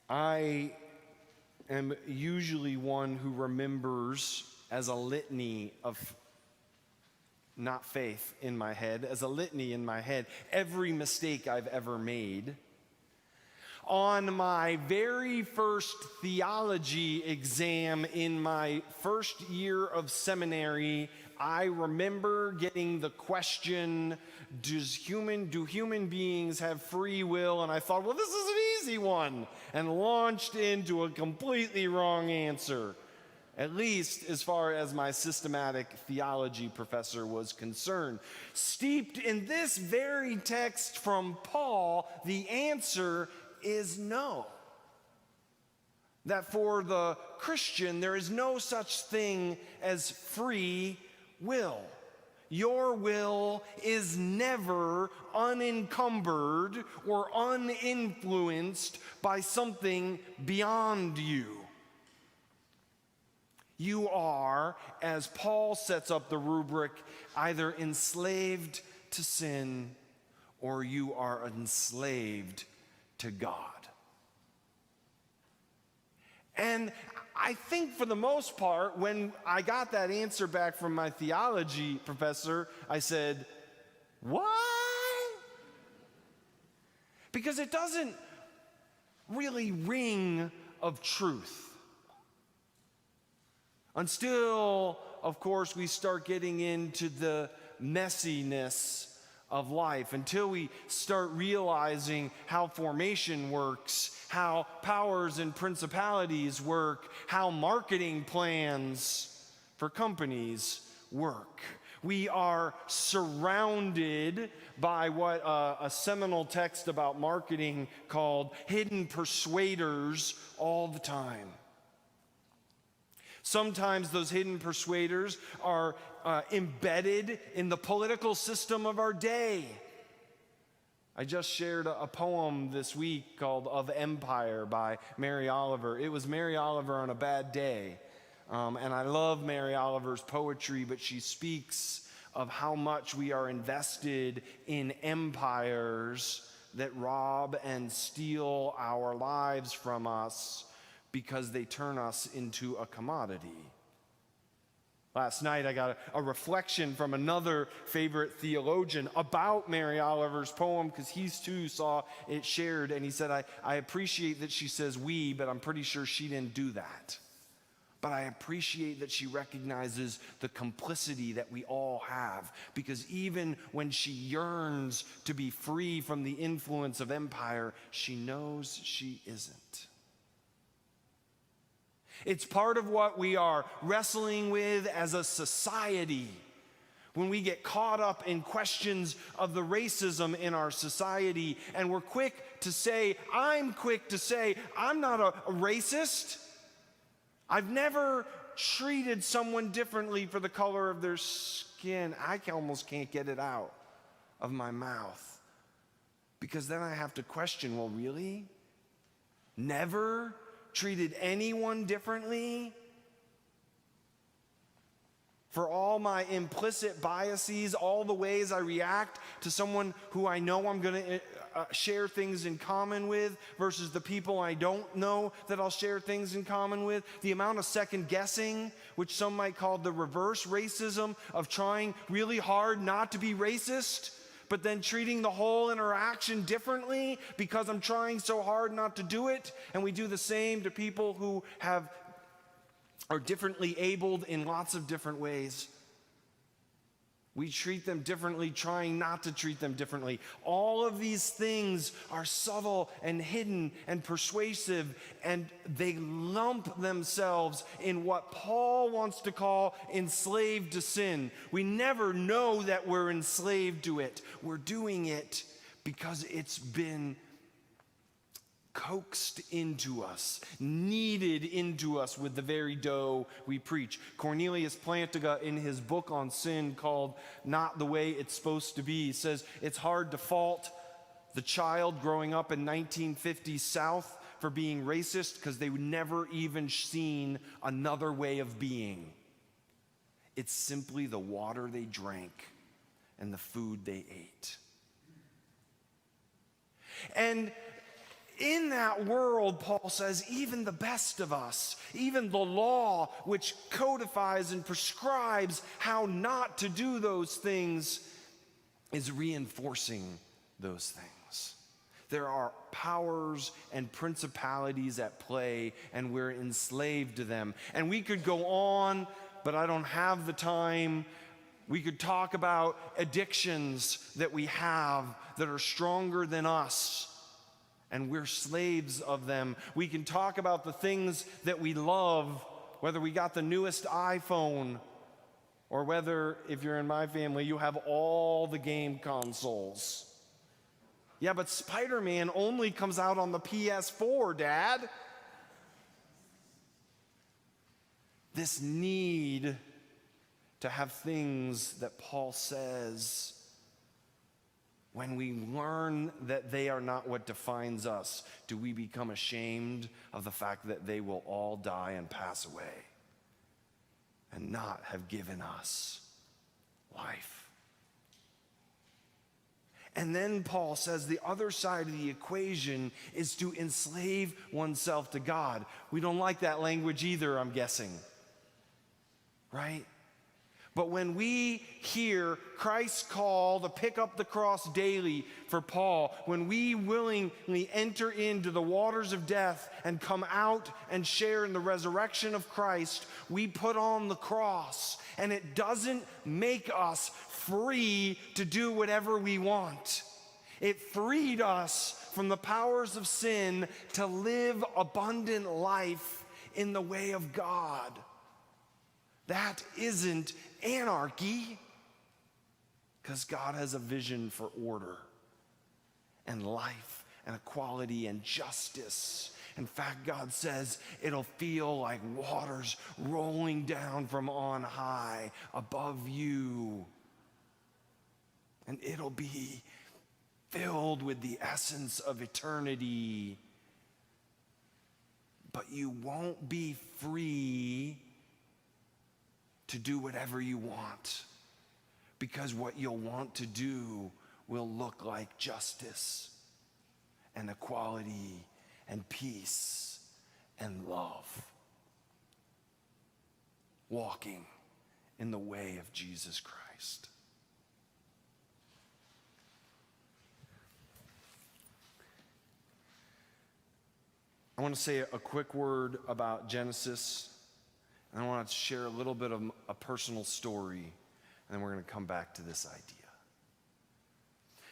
I am usually one who remembers as a litany of, not faith in my head, as a litany in my head, every mistake I've ever made. On my very first theology exam in my first year of seminary, I remember getting the question, do human beings have free will? And I thought, well, this is an easy one, and launched into a completely wrong answer, at least as far as my systematic theology professor was concerned. Steeped in this very text from Paul, the answer is no. That for the Christian, there is no such thing as free will. Your will is never unencumbered or uninfluenced by something beyond you. You are, as Paul sets up the rubric, either enslaved to sin or you are enslaved to God. And I think for the most part, when I got that answer back from my theology professor, I said, what? Because it doesn't really ring of truth. Until, of course, we start getting into the messiness of life, until we start realizing how formation works, how powers and principalities work, how marketing plans for companies work. We are surrounded by what a seminal text about marketing called hidden persuaders all the time. Sometimes those hidden persuaders are embedded in the political system of our day. I just shared a poem this week called Of Empire by Mary Oliver. It was Mary Oliver on a bad day. And I love Mary Oliver's poetry, but she speaks of how much we are invested in empires that rob and steal our lives from us because they turn us into a commodity. Last night I got a reflection from another favorite theologian about Mary Oliver's poem, because he too saw it shared, and he said, I appreciate that she says we, but I'm pretty sure she didn't do that. But I appreciate that she recognizes the complicity that we all have, because even when she yearns to be free from the influence of empire, she knows she isn't. It's part of what we are wrestling with as a society. When we get caught up in questions of the racism in our society, and we're quick to say, I'm not a racist. I've never treated someone differently for the color of their skin. I almost can't get it out of my mouth, because then I have to question, well, really? Never treated anyone differently? For all my implicit biases, all the ways I react to someone who I know I'm going to share things in common with versus the people I don't know that I'll share things in common with, the amount of second guessing, which some might call the reverse racism, of trying really hard not to be racist, but then treating the whole interaction differently because I'm trying so hard not to do it. And we do the same to people who are differently abled in lots of different ways. We treat them differently, trying not to treat them differently. All of these things are subtle and hidden and persuasive, and they lump themselves in what Paul wants to call enslaved to sin. We never know that we're enslaved to it. We're doing it because it's been coaxed into us, kneaded into us with the very dough we preach. Cornelius Plantinga, in his book on sin called Not the Way It's Supposed to Be, says it's hard to fault the child growing up in 1950s South for being racist because they would never even seen another way of being. It's simply the water they drank and the food they ate. And In that world, Paul says, even the best of us, even the law which codifies and prescribes how not to do those things, is reinforcing those things. There are powers and principalities at play, and we're enslaved to them. And we could go on, but I don't have the time. We could talk about addictions that we have that are stronger than us, and we're slaves of them. We can talk about the things that we love, whether we got the newest iPhone or whether, if you're in my family, you have all the game consoles. Yeah, but Spider-Man only comes out on the PS4, Dad. This need to have things that Paul says, when we learn that they are not what defines us, do we become ashamed of the fact that they will all die and pass away and not have given us life? And then Paul says the other side of the equation is to enslave oneself to God. We don't like that language either, I'm guessing. Right? But when we hear Christ's call to pick up the cross daily for Paul, when we willingly enter into the waters of death and come out and share in the resurrection of Christ, we put on the cross. And it doesn't make us free to do whatever we want. It freed us from the powers of sin to live abundant life in the way of God. That isn't anarchy, because God has a vision for order and life and equality and justice. In fact, God says it'll feel like waters rolling down from on high above you. And it'll be filled with the essence of eternity. But you won't be free to do whatever you want, because what you'll want to do will look like justice and equality and peace and love. Walking in the way of Jesus Christ. I want to say a quick word about Genesis. And I want to share a little bit of a personal story, and then we're going to come back to this idea.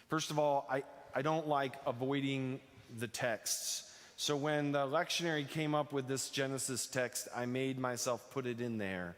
First of all, I don't like avoiding the texts. So when the lectionary came up with this Genesis text, I made myself put it in there.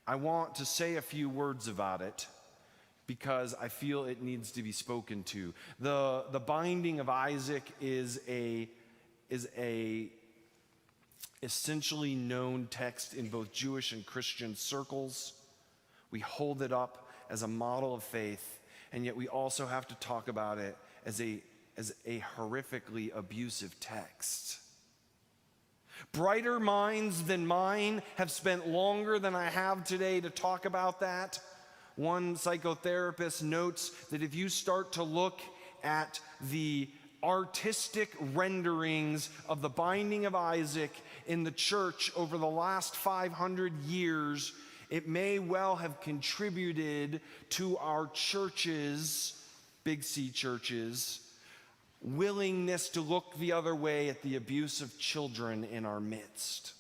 I want to say a few words about it because I feel it needs to be spoken to. The binding of Isaac is a essentially known text in both Jewish and Christian circles. We hold it up as a model of faith, and yet we also have to talk about it as a horrifically abusive text. Brighter minds than mine have spent longer than I have today to talk about that. One psychotherapist notes that if you start to look at the artistic renderings of the binding of Isaac in the church over the last 500 years, it may well have contributed to our churches, big C churches, willingness to look the other way at the abuse of children in our midst,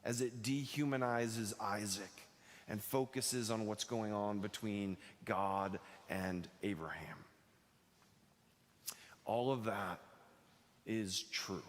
as it dehumanizes Isaac and focuses on what's going on between God and Abraham. All of that is true.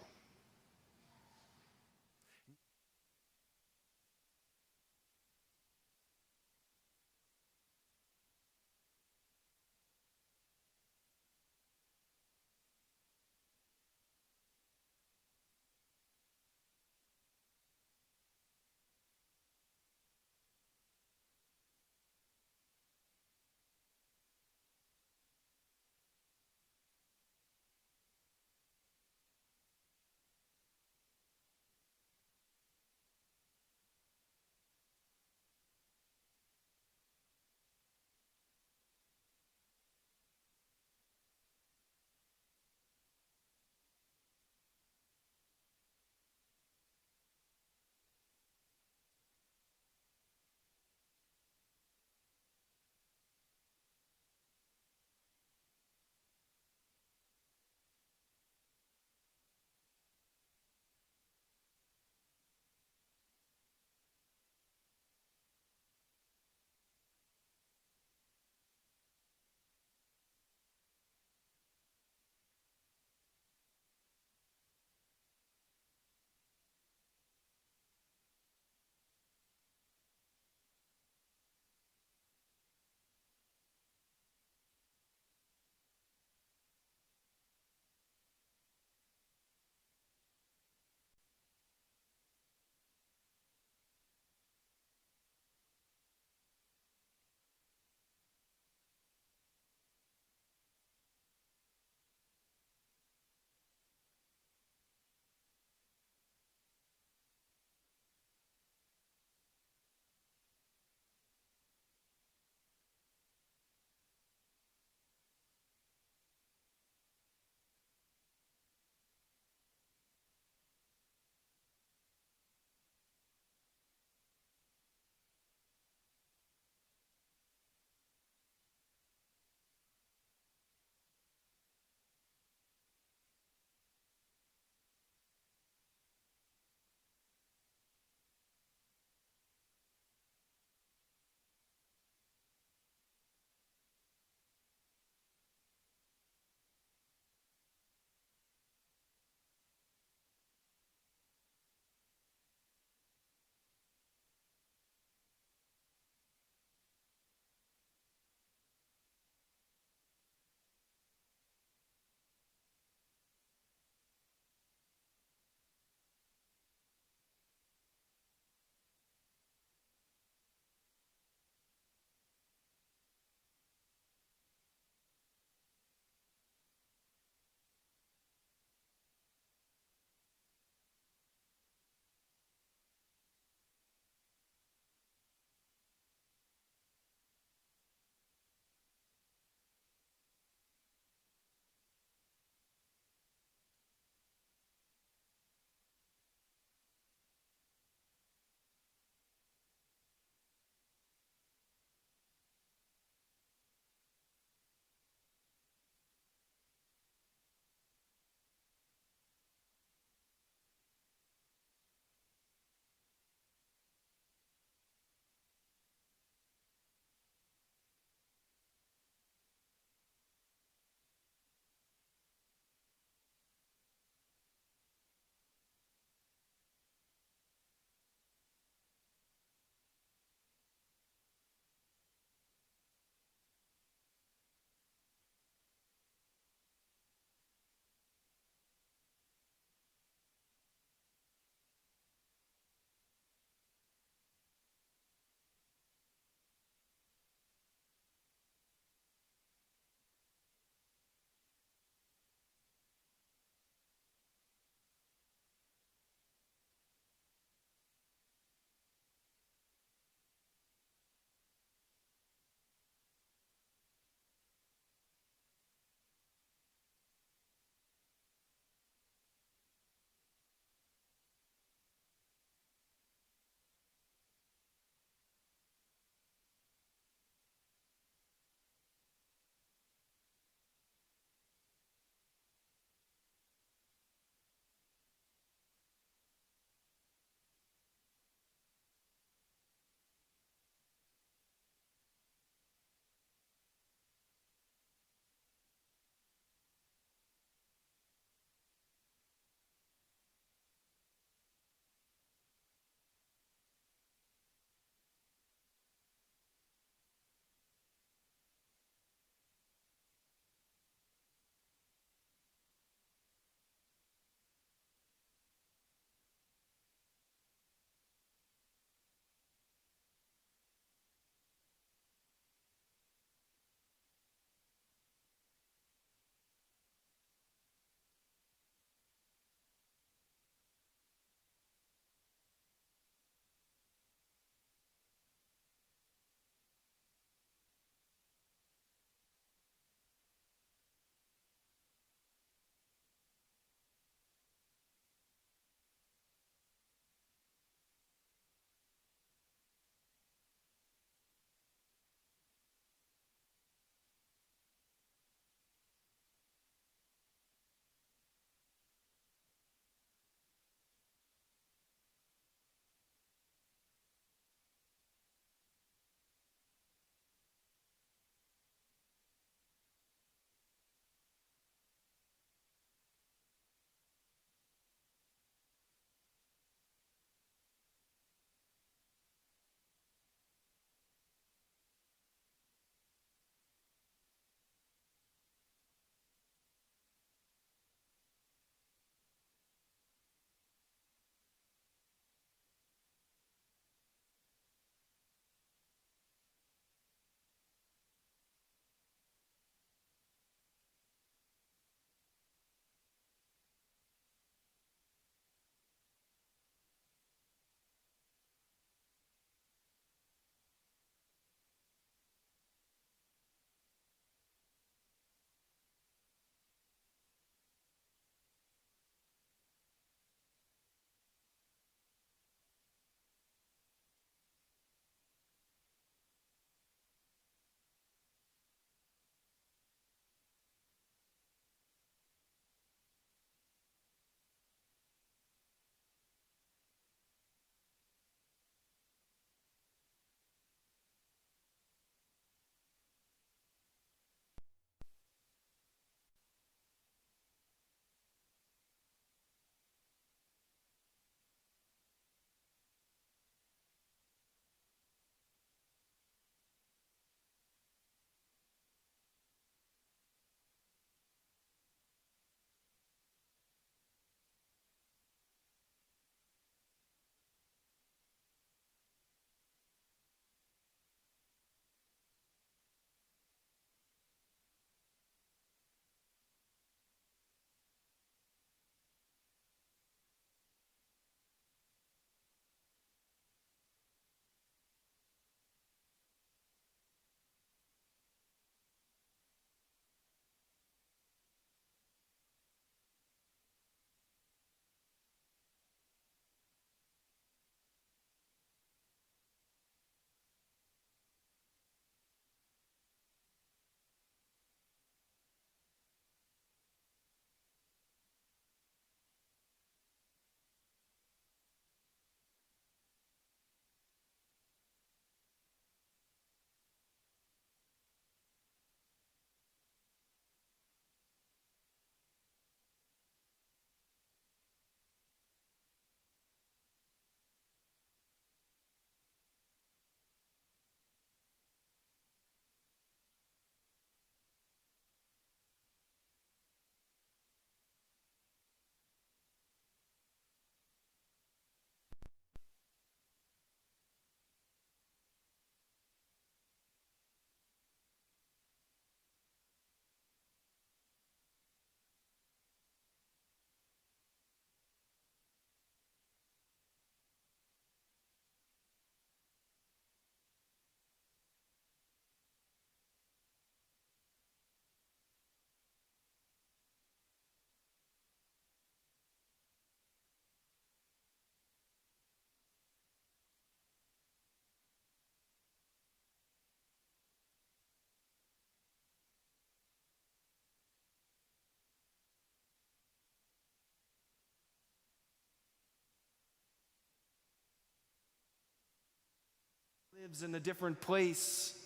lives in a different place.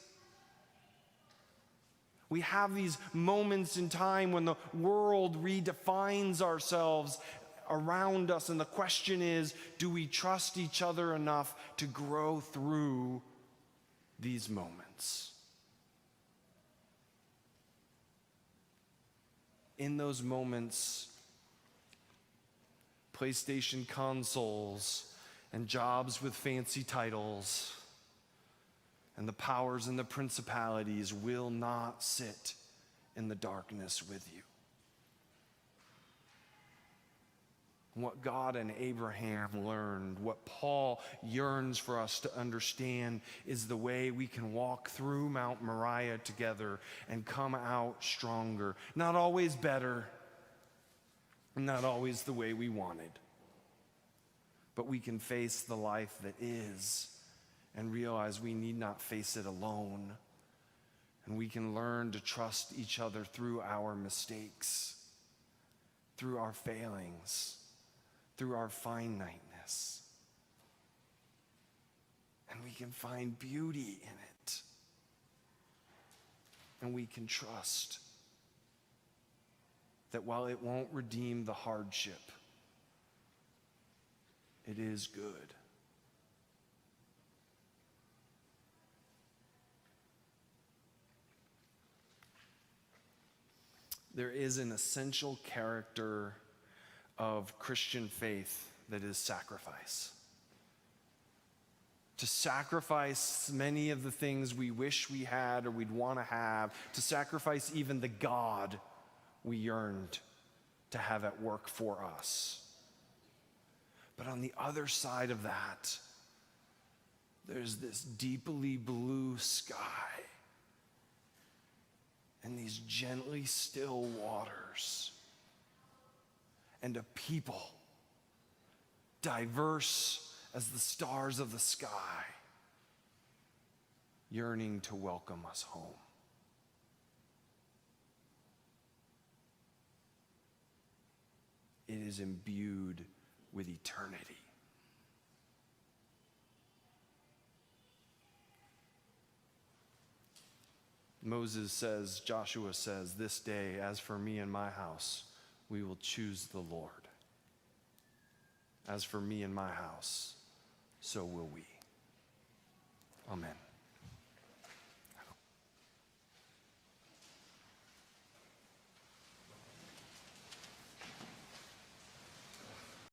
We have these moments in time when the world redefines ourselves around us, and the question is, do we trust each other enough to grow through these moments? In those moments, PlayStation consoles and jobs with fancy titles and the powers and the principalities will not sit in the darkness with you. What God and Abraham learned, what Paul yearns for us to understand, is the way we can walk through Mount Moriah together and come out stronger. Not always better, not always the way we wanted, but we can face the life that is and realize we need not face it alone. And we can learn to trust each other through our mistakes, through our failings, through our finiteness. And we can find beauty in it. And we can trust that while it won't redeem the hardship, it is good. There is an essential character of Christian faith that is sacrifice. To sacrifice many of the things we wish we had or we'd want to have, to sacrifice even the God we yearned to have at work for us. But on the other side of that, there's this deeply blue sky and these gently still waters and a people diverse as the stars of the sky, yearning to welcome us home. It is imbued with eternity. Joshua says, "This day, as for me and my house, we will choose the Lord. As for me and my house, so will we." Amen.